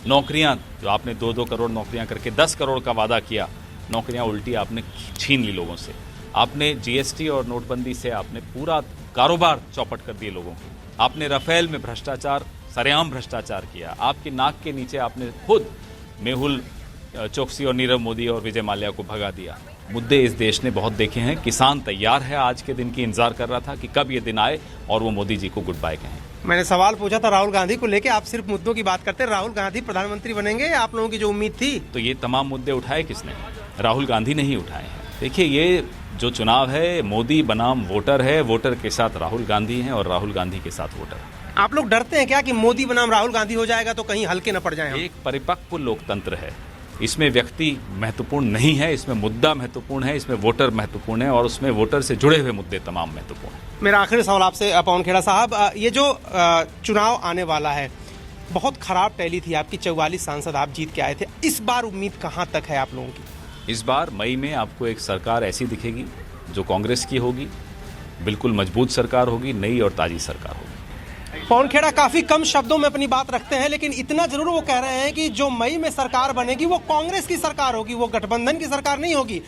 नौकरियां, जो आपने 2-2 करोड़ नौकरियां करके 10 करोड़ का वादा किया, नौकरियां उल्टी आपने छीन ली लोगों से। आपने जीएसटी और नोटबंदी से आपने पूरा कारोबार चौपट कर दिए लोगों की। आपने राफेल में भ्रष्टाचार, सरेआम भ्रष्टाचार किया। आपकी नाक के नीचे आपने खुद मेहुल चोकसी और नीरव मोदी और विजय माल्या को भगा दिया। मुद्दे इस देश ने बहुत देखे हैं। किसान तैयार है, आज के दिन की इंतजार कर रहा था कि कब ये दिन आए और वो मोदी जी को गुड बाय कहें। मैंने सवाल पूछा था राहुल गांधी को लेके, आप सिर्फ मुद्दों की बात करते हैं। राहुल गांधी प्रधानमंत्री बनेंगे, आप लोगों की जो उम्मीद थी? तो ये तमाम मुद्दे उठाए किसने? राहुल गांधी ने ही उठाए हैं। देखिए, ये जो चुनाव है, मोदी बनाम वोटर है। वोटर के साथ राहुल गांधी हैं और राहुल गांधी के साथ वोटर। आप लोग डरते हैं क्या कि मोदी बनाम राहुल गांधी हो जाएगा तो कहीं हल्के न पड़ जाए? एक परिपक्व लोकतंत्र है, इसमें व्यक्ति महत्वपूर्ण नहीं है, इसमें मुद्दा महत्वपूर्ण है, इसमें वोटर महत्वपूर्ण है और उसमें वोटर से जुड़े हुए मुद्दे तमाम महत्वपूर्ण हैं। मेरा आखिरी सवाल आपसे पवन खेड़ा साहब, ये जो चुनाव आने वाला है, बहुत खराब टैली थी आपकी, 44 सांसद आप जीत के आए थे। इस बार उम्मीद कहां तक है आप लोगों की? इस बार मई में आपको एक सरकार ऐसी दिखेगी जो कांग्रेस की होगी, बिल्कुल मजबूत सरकार होगी, नई और ताजी सरकार होगी। पवन खेड़ा काफी कम शब्दों में अपनी बात रखते हैं, लेकिन इतना जरूर वो कह रहे हैं कि जो मई में सरकार बनेगी वो कांग्रेस की सरकार होगी, वो गठबंधन की सरकार नहीं होगी।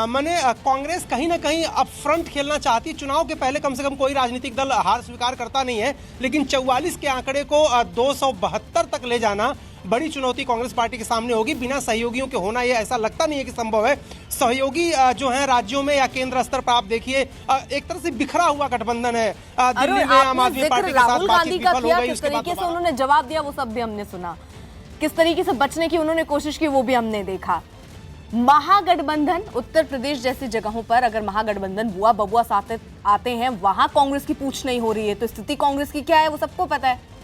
माने कांग्रेस कहीं ना कहीं अब फ्रंट खेलना चाहती है। चुनाव के पहले कम से कम कोई राजनीतिक दल हार स्वीकार करता नहीं है, लेकिन 44 के आंकड़े को 272 तक ले जाना बड़ी चुनौती कांग्रेस पार्टी के सामने होगी। बिना सहयोगियों के होना ये ऐसा लगता नहीं है कि संभव है। सहयोगी जो है राज्यों में या केंद्र स्तर पर आप देखिए, एक तरह से बिखरा हुआ गठबंधन है। दिल्ली में आम आदमी पार्टी के साथ बातचीत विफल हो गई, किस तरीके से उन्होंने जवाब दिया वो सब भी हमने सुना, किस तरीके से बचने की उन्होंने कोशिश की वो भी हमने देखा। महागठबंधन, उत्तर प्रदेश जैसी जगहों पर अगर महागठबंधन बुआ बबुआ साथ आते हैं, वहां कांग्रेस की पूछ नहीं हो रही है, तो स्थिति कांग्रेस की क्या है वो सबको पता है।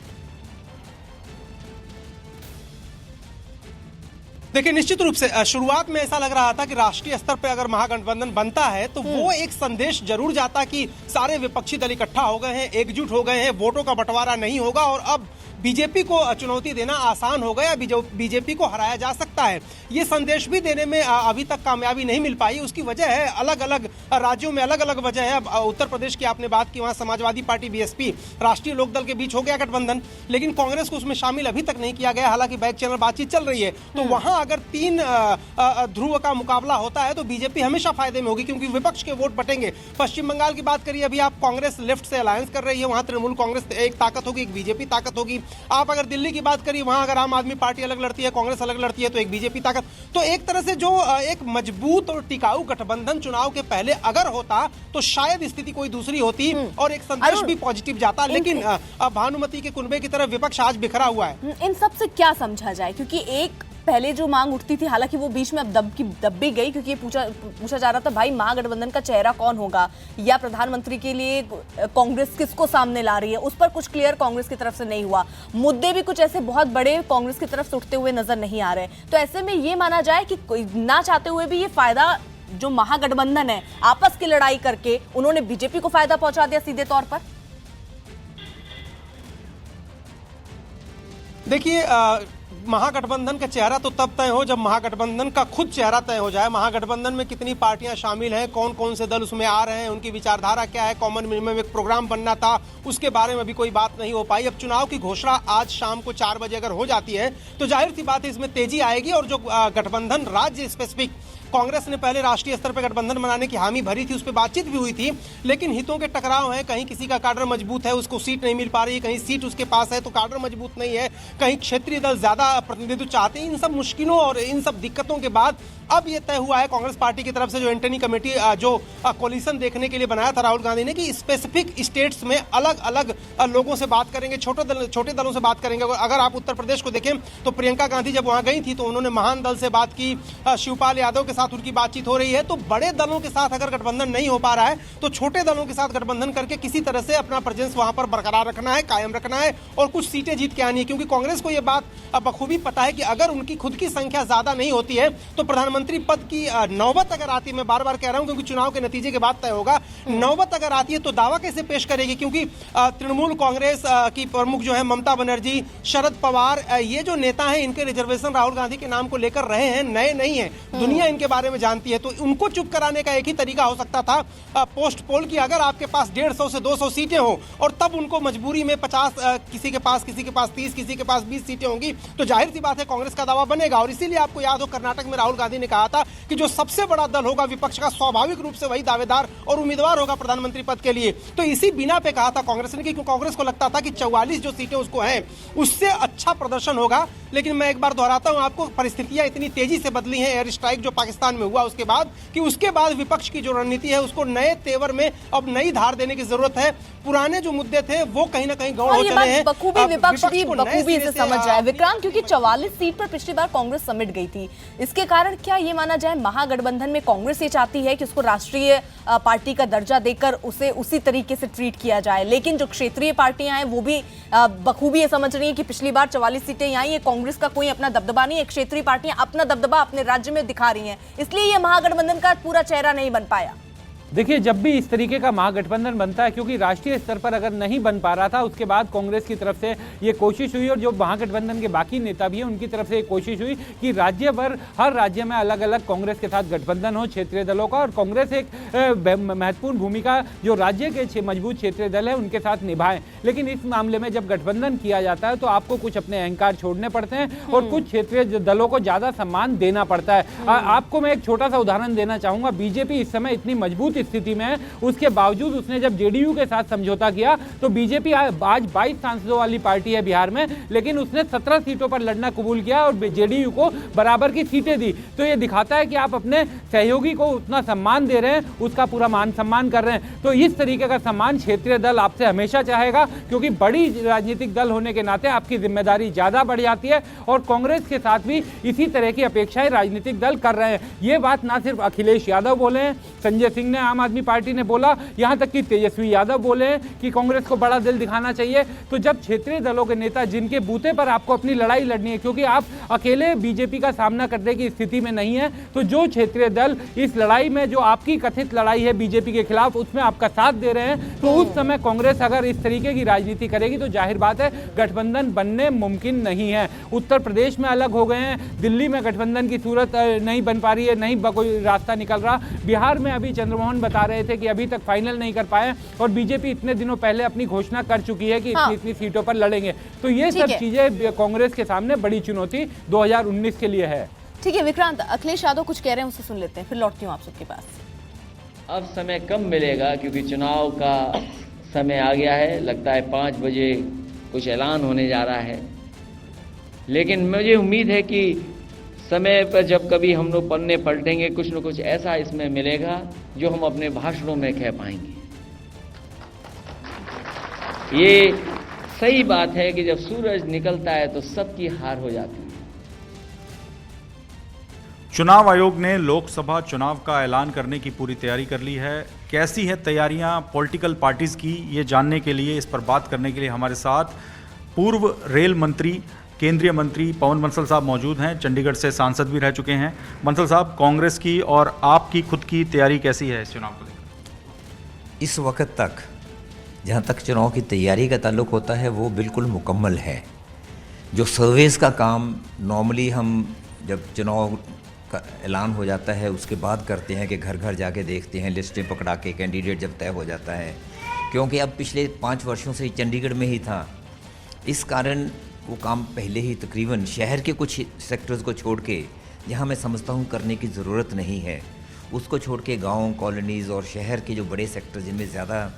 देखिए, निश्चित रूप से शुरुआत में ऐसा लग रहा था कि राष्ट्रीय स्तर पर अगर महागठबंधन बनता है तो वो एक संदेश जरूर जाता कि सारे विपक्षी दल इकट्ठा हो गए हैं, एकजुट हो गए हैं, वोटों का बंटवारा नहीं होगा और अब बीजेपी को चुनौती देना आसान हो गया, बीजेपी को हराया जा सकता है। ये संदेश भी देने में अभी तक कामयाबी नहीं मिल पाई। उसकी वजह है अलग अलग राज्यों में अलग अलग वजह है। अब उत्तर प्रदेश की आपने बात की, वहां समाजवादी पार्टी बीएसपी राष्ट्रीय लोकदल के बीच हो गया गठबंधन, लेकिन कांग्रेस को उसमें शामिल अभी तक नहीं किया गया। हालांकि बैक चैनल बातचीत चल रही है, तो वहां अगर 3 ध्रुव का मुकाबला होता है तो बीजेपी हमेशा फायदे में होगी, क्योंकि विपक्ष के वोट बटेंगे। पश्चिम बंगाल की बात करिए, अभी आप कांग्रेस लेफ्ट से अलायंस कर रही है, वहां तृणमूल कांग्रेस एक ताकत होगी, एक बीजेपी ताकत होगी। आप अगर दिल्ली की बात करिए, वहां अगर आम आदमी पार्टी अलग लड़ती है, कांग्रेस अलग लड़ती है, तो एक बीजेपी ताकत। तो एक तरह से जो एक मजबूत और टिकाऊ गठबंधन चुनाव के पहले अगर होता तो शायद स्थिति कोई दूसरी होती और एक संदेश भी पॉजिटिव जाता। लेकिन भानुमति के कुनबे की तरह विपक्ष आज बिखरा हुआ है। इन सब से क्या समझा जाए, क्योंकि एक पहले जो मांग उठती थी, हालांकि वो बीच में अब दब भी गई, क्योंकि पूछा जा रहा था भाई महागठबंधन का चेहरा कौन होगा या प्रधानमंत्री के लिए कांग्रेस किसको सामने ला रही है, उस पर कुछ क्लियर कांग्रेस की तरफ से नहीं हुआ। मुद्दे भी कुछ ऐसे बहुत बड़े कांग्रेस की तरफ से उठते हुए नजर नहीं आ रहे। तो ऐसे में ये माना जाए कि ना चाहते हुए भी ये फायदा जो महागठबंधन है आपस की लड़ाई करके उन्होंने बीजेपी को फायदा पहुंचा दिया सीधे तौर पर। देखिए, महागठबंधन का चेहरा तो तब तय हो जब महागठबंधन का खुद चेहरा तय हो जाए। महागठबंधन में कितनी पार्टियां शामिल हैं, कौन कौन से दल उसमें आ रहे हैं, उनकी विचारधारा क्या है, कॉमन मिनिमम एक प्रोग्राम बनना था, उसके बारे में अभी कोई बात नहीं हो पाई। अब चुनाव की घोषणा आज शाम को 4 बजे अगर हो जाती है तो जाहिर सी बात है इसमें तेजी आएगी। और जो गठबंधन राज्य स्पेसिफिक, कांग्रेस ने पहले राष्ट्रीय स्तर पर गठबंधन बनाने की हामी भरी थी, उस पर बातचीत भी हुई थी, लेकिन हितों के टकराव है। कहीं किसी का काडर मजबूत है, उसको सीट नहीं मिल पा रही, कहीं सीट उसके पास है तो काडर मजबूत नहीं है, कहीं क्षेत्रीय दल ज्यादा प्रतिनिधित्व चाहते हैं। इन सब मुश्किलों और इन सब दिक्कतों के बाद अब ये तय हुआ है कांग्रेस पार्टी की तरफ से, जो एंटनी कमेटी जो कोलिशन देखने के लिए बनाया था राहुल गांधी ने, कि स्पेसिफिक स्टेट्स में अलग अलग लोगों से बात करेंगे, छोटे दलों से बात करेंगे। अगर आप उत्तर प्रदेश को देखें तो प्रियंका गांधी जब वहां गई थी तो उन्होंने महान दल से बात की, शिवपाल यादव के साथ साथ उनकी बातचीत हो रही है। तो बड़े दलों के साथ अगर गठबंधन नहीं हो पा रहा है तो छोटे दलों के साथ गठबंधन करके किसी तरह से अपना प्रेजेंस वहां पर बरकरार रखना है, कायम रखना है और कुछ सीटें जीत के आनी है। क्योंकि कांग्रेस को यह बात बखूबी पता है कि अगर उनकी खुद की संख्या ज्यादा नहीं होती है तो प्रधानमंत्री पद की नौबत अगर आती है, मैं बार बार कह रहा हूं क्योंकि चुनाव के नतीजे के बाद तय होगा, नौबत अगर आती है तो दावा कैसे पेश करेगी? क्योंकि तृणमूल कांग्रेस की प्रमुख जो है ममता बनर्जी, शरद पवार, ये जो नेता हैं इनके रिजर्वेशन राहुल गांधी के नाम को लेकर रहे हैं, नए नहीं है, दुनिया इनके बारे में जानती है। तो उनको चुप कराने का एक ही तरीका हो सकता था पोस्ट पोल की अगर आपके पास 150 से 200 सीटें हो और तब उनको मजबूरी में 50 किसी के पास 30, किसी के पास 20 सीटें होंगी तो जाहिर सी बात है कांग्रेस का दावा बनेगा। और इसीलिए आपको याद हो कर्नाटक में राहुल गांधी ने कहा था कि जो सबसे बड़ा दल होगा विपक्ष का, स्वाभाविक रूप से वही दावेदार और उम्मीदवार होगा प्रधानमंत्री पद के लिए। तो इसी बिना पे कहा था कांग्रेस ने कि कांग्रेस को लगता था कि 44 जो सीटें उसको हैं उससे अच्छा प्रदर्शन होगा। लेकिन मैं एक बार दोहराता हूं आपको, परिस्थितियां इतनी तेजी से बदली हैं एयर स्ट्राइक जो पाकिस्तान में हुआ उसके बाद, कि उसके बाद विपक्ष की जो रणनीति है उसको नए तेवर में अब नई धार देने की जरूरत है। पुराने जो मुद्दे थे वो कहीं ना कहीं गौण हो चले हैं। बखूबी विपक्ष भी बखूबी से समझ रहा है विक्रांत, क्योंकि 44 सीट पर पिछली बार कांग्रेस समेट गई थी। इसके कारण क्या ये माना जाए महागठबंधन में कांग्रेस ये चाहती है कि उसको राष्ट्रीय पार्टी का दर्जा देकर उसे उसी तरीके से ट्रीट किया जाए, लेकिन जो क्षेत्रीय पार्टियां हैं वो भी बखूबी ये समझ रही है कि पिछली बार 44 सीटें आई है, कांग्रेस का कोई अपना दबदबा नहीं है, क्षेत्रीय पार्टियां अपना दबदबा अपने राज्य में दिखा रही हैं, इसलिए ये महागठबंधन का पूरा चेहरा नहीं बन पाया। देखिए, जब भी इस तरीके का महागठबंधन बनता है, क्योंकि राष्ट्रीय स्तर पर अगर नहीं बन पा रहा था, उसके बाद कांग्रेस की तरफ से ये कोशिश हुई और जो महागठबंधन के बाकी नेता भी हैं उनकी तरफ से ये कोशिश हुई कि राज्य भर हर राज्य में अलग अलग कांग्रेस के साथ गठबंधन हो क्षेत्रीय दलों का, और कांग्रेस एक महत्वपूर्ण भूमिका जो राज्य के मजबूत क्षेत्रीय दल है उनके साथ निभाएं। लेकिन इस मामले में जब गठबंधन किया जाता है तो आपको कुछ अपने अहंकार छोड़ने पड़ते हैं और कुछ क्षेत्रीय दलों को ज्यादा सम्मान देना पड़ता है। आपको मैं एक छोटा सा उदाहरण देना चाहूंगा। बीजेपी इस समय इतनी मजबूत स्थिति में है, उसके बावजूद उसने जब जेडीयू के साथ समझौता किया तो बीजेपी आज 22 सांसदों वाली पार्टी है बिहार में, लेकिन उसने 17 सीटों पर लड़ना कबूल किया और जेडीयू को बराबर की सीटें दी। तो ये दिखाता है कि आप अपने सहयोगी को उतना सम्मान दे रहे हैं, उसका पूरा मान सम्मान कर रहे हैं। तो इस तरीके का सम्मान क्षेत्रीय दल आपसे हमेशा चाहेगा, क्योंकि बड़ी राजनीतिक दल होने के नाते आपकी जिम्मेदारी ज्यादा बढ़ जाती है और कांग्रेस के साथ भी इसी तरह की अपेक्षाएं राजनीतिक दल कर रहे हैं। ये बात ना सिर्फ अखिलेश यादव बोले हैं, संजय सिंह ने आम आदमी पार्टी ने बोला, यहां तक कि तेजस्वी यादव बोले हैं कि कांग्रेस को बड़ा दिल दिखाना चाहिए। तो जब क्षेत्रीय दलों के नेता जिनके बूते पर आपको अपनी लड़ाई लड़नी है, क्योंकि आप अकेले बीजेपी का सामना करने की स्थिति में नहीं है, तो जो क्षेत्रीय दल इस लड़ाई में जो आपकी कथित लड़ाई है बीजेपी के खिलाफ उसमें आपका साथ दे रहे हैं, तो उस समय कांग्रेस अगर इस तरीके की राजनीति करेगी तो जाहिर बात है गठबंधन बनने मुमकिन नहीं है। उत्तर प्रदेश में अलग हो गए हैं, दिल्ली में गठबंधन की सूरत नहीं बन पा रही है, नहीं कोई रास्ता निकल रहा। बिहार में अभी चंद्रमोहन बता रहे थे कि अभी तक फाइनल नहीं कर पाए और बीजेपी इतने दिनों पहले अपनी घोषणा कर चुकी है कि इतनी सीटों पर लड़ेंगे। तो ये सब चीजें कांग्रेस के सामने बड़ी चुनौती 2019 के लिए है। ठीक है विक्रांत, अखिलेश यादव कुछ कह रहे हैं, उससे सुन लेते हैं, फिर लौटती हूँ आप सबके पास। अब समय कम मिलेगा क्योंकि चुनाव का समय आ गया है। लगता है 5 बजे कुछ ऐलान होने जा रहा है, लेकिन मुझे उम्मीद है कि समय पर जब कभी हम लोग पन्ने पलटेंगे कुछ न कुछ ऐसा इसमें मिलेगा जो हम अपने भाषणों में कह पाएंगे। ये सही बात है कि जब सूरज निकलता है तो सबकी हार हो जाती है। चुनाव आयोग ने लोकसभा चुनाव का ऐलान करने की पूरी तैयारी कर ली है। कैसी है तैयारियां पॉलिटिकल पार्टीज की, ये जानने के लिए, इस पर बात करने के लिए हमारे साथ पूर्व रेल मंत्री, केंद्रीय मंत्री पवन बंसल साहब मौजूद हैं। चंडीगढ़ से सांसद भी रह चुके हैं। बंसल साहब, कांग्रेस की और आपकी खुद की तैयारी कैसी है इस चुनाव को लेकर? इस वक्त तक जहाँ तक चुनाव की तैयारी का ताल्लुक होता है वो बिल्कुल मुकम्मल है। जो सर्वेस का काम नॉर्मली हम जब चुनाव का ऐलान हो जाता है उसके बाद करते हैं कि घर घर जाके देखते हैं, लिस्टें पकड़ा के कैंडिडेट जब तय हो जाता है, क्योंकि अब पिछले 5 वर्षों से चंडीगढ़ में ही था, इस कारण वो काम पहले ही तकरीबन शहर के कुछ सेक्टर्स को छोड़ के, जहाँ मैं समझता हूँ करने की ज़रूरत नहीं है, उसको छोड़ के गांव, कॉलोनीज़ और शहर के जो बड़े सेक्टर जिनमें ज़्यादा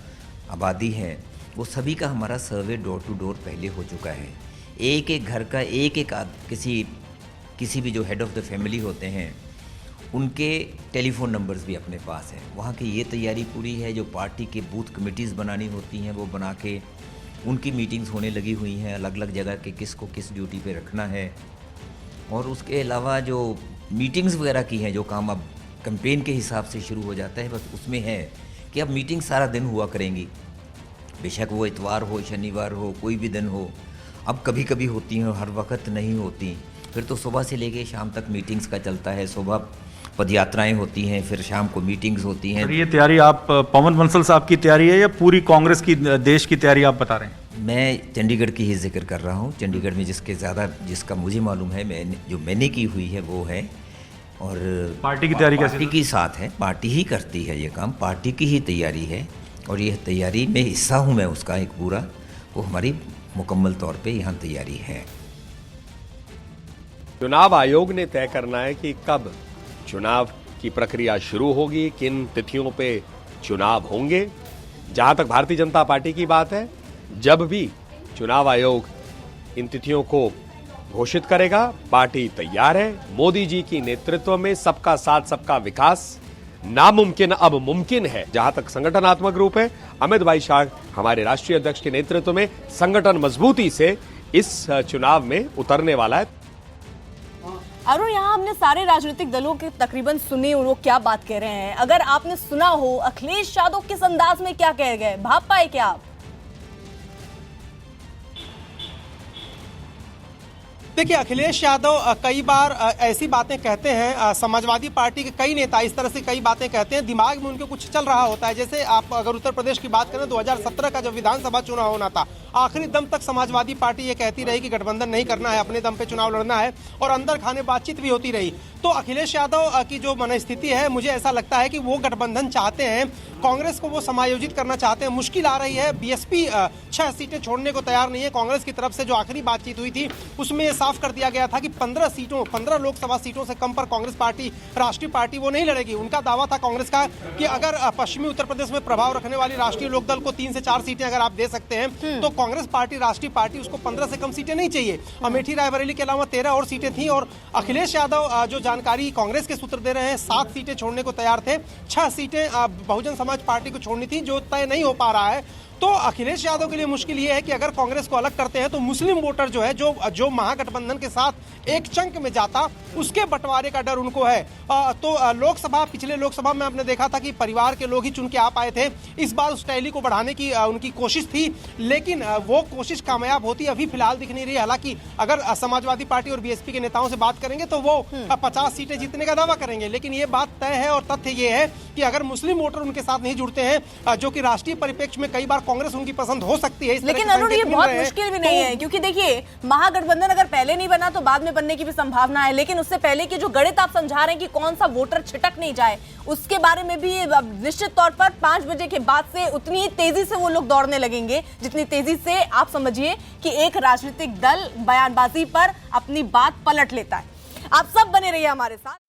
आबादी है वो सभी का हमारा सर्वे डोर टू डोर पहले हो चुका है। एक एक घर का किसी भी जो हेड ऑफ़ द फैमिली होते हैं उनके टेलीफोन नंबर्स भी अपने पास हैं। वहाँ की ये तैयारी पूरी है। जो पार्टी के बूथ कमेटीज़ बनानी होती हैं वो बना के उनकी मीटिंग्स होने लगी हुई हैं, अलग अलग जगह के किसको किस ड्यूटी पे रखना है। और उसके अलावा जो मीटिंग्स वगैरह की हैं, जो काम अब कैंपेन के हिसाब से शुरू हो जाता है। बस उसमें है कि अब मीटिंग सारा दिन हुआ करेंगी, बेशक वो इतवार हो, शनिवार हो, कोई भी दिन हो। अब कभी कभी होती हैं, हर वक्त नहीं होती। फिर तो सुबह से लेके शाम तक मीटिंग्स का चलता है। सुबह पदयात्राएं होती हैं, फिर शाम को मीटिंग्स होती हैं। ये तैयारी आप पवन बंसल साहब की तैयारी है या पूरी कांग्रेस की, देश की तैयारी आप बता रहे हैं? मैं चंडीगढ़ की ही जिक्र कर रहा हूँ। चंडीगढ़ में जिसका मुझे मालूम है, मैंने की हुई है वो है। और पार्टी की तैयारी कैसे? पार्टी के साथ है, पार्टी ही करती है ये काम, पार्टी की ही तैयारी है। और यह तैयारी में हिस्सा हूँ मैं उसका एक पूरा, वो हमारी मुकम्मल तौर पे यहाँ तैयारी है। चुनाव आयोग ने तय करना है कि कब चुनाव की प्रक्रिया शुरू होगी, किन तिथियों पे चुनाव होंगे। जहां तक भारतीय जनता पार्टी की बात है, जब भी चुनाव आयोग इन तिथियों को घोषित करेगा, पार्टी तैयार है। मोदी जी की नेतृत्व में सबका साथ सबका विकास, नामुमकिन अब मुमकिन है। जहां तक संगठनात्मक रूप है, अमित भाई शाह हमारे राष्ट्रीय अध्यक्ष के नेतृत्व में संगठन मजबूती से इस चुनाव में उतरने वाला है। अरुण, यहाँ हमने सारे राजनीतिक दलों के तकरीबन सुने और वो क्या बात कह रहे हैं। अगर आपने सुना हो, अखिलेश यादव किस अंदाज में क्या कह गए, भाप पाए क्या आप? देखिए, अखिलेश यादव कई बार ऐसी बातें कहते हैं, समाजवादी पार्टी के कई नेता इस तरह से कई बातें कहते हैं, दिमाग में उनके कुछ चल रहा होता है। जैसे आप अगर उत्तर प्रदेश की बात करें, 2017 का जब विधानसभा चुनाव होना था, आखिरी दम तक समाजवादी पार्टी ये कहती रही कि गठबंधन नहीं करना है, अपने दम पे चुनाव लड़ना है, और अंदर खाने बातचीत भी होती रही। तो अखिलेश यादव की जो मनस्थिति है, मुझे ऐसा लगता है कि वो गठबंधन चाहते हैं, कांग्रेस को वो समायोजित करना चाहते हैं। मुश्किल आ रही है, बीएसपी 6 सीटें छोड़ने को तैयार नहीं है। कांग्रेस की तरफ से जो आखिरी बातचीत हुई थी, उसमें ये साफ कर दिया गया था कि 15 लोकसभा सीटों से कम पर कांग्रेस पार्टी, राष्ट्रीय पार्टी, वो नहीं लड़ेगी। उनका दावा था कांग्रेस का कि अगर पश्चिमी उत्तर प्रदेश में प्रभाव रखने वाली राष्ट्रीय लोकदल को 3 से 4 सीटें अगर आप दे सकते हैं, तो कांग्रेस पार्टी, राष्ट्रीय पार्टी, उसको 15 से कम सीटें नहीं चाहिए। अमेठी, रायबरेली के अलावा 13 और सीटें थी। और अखिलेश यादव जो जानकारी कांग्रेस के सूत्र दे रहे हैं, 7 सीटें छोड़ने को तैयार थे, 6 सीटें बहुजन समाज पार्टी को छोड़नी थी, जो तय नहीं हो पा रहा है। तो अखिलेश यादव के लिए मुश्किल ये है कि अगर कांग्रेस को अलग करते हैं तो मुस्लिम वोटर जो है, जो महागठबंधन के साथ एक चंक में जाता, उसके बंटवारे का डर उनको है। तो पिछले लोकसभा में आपने देखा था कि परिवार के लोग ही चुन के आ पाए थे। इस बार उस टैली को बढ़ाने की उनकी कोशिश थी, लेकिन वो कोशिश कामयाब होती अभी फिलहाल दिख नहीं रही। हालांकि अगर समाजवादी पार्टी और बीएसपी के नेताओं से बात करेंगे तो वो 50 सीटें जीतने का दावा करेंगे, लेकिन ये बात तय है और तथ्य ये है कि अगर मुस्लिम वोटर उनके साथ नहीं जुड़ते हैं, जो कि राष्ट्रीय परिप्रेक्ष्य में कई बार कांग्रेस उनकी पसंद हो सकती है। लेकिन अरुण, ये बहुत मुश्किल भी नहीं है, क्योंकि देखिए, महागठबंधन अगर पहले नहीं बना तो बाद में बनने की भी संभावना है। लेकिन उससे पहले की जो गणित आप समझा रहे हैं कि कौन सा वोटर छिटक नहीं जाए, उसके बारे में भी निश्चित तौर पर 5 बजे के बाद से उतनी ही तेजी से वो लोग दौड़ने लगेंगे, जितनी तेजी से आप समझिए कि एक राजनीतिक दल बयानबाजी पर अपनी बात पलट लेता है। आप सब बने रहिए हमारे साथ।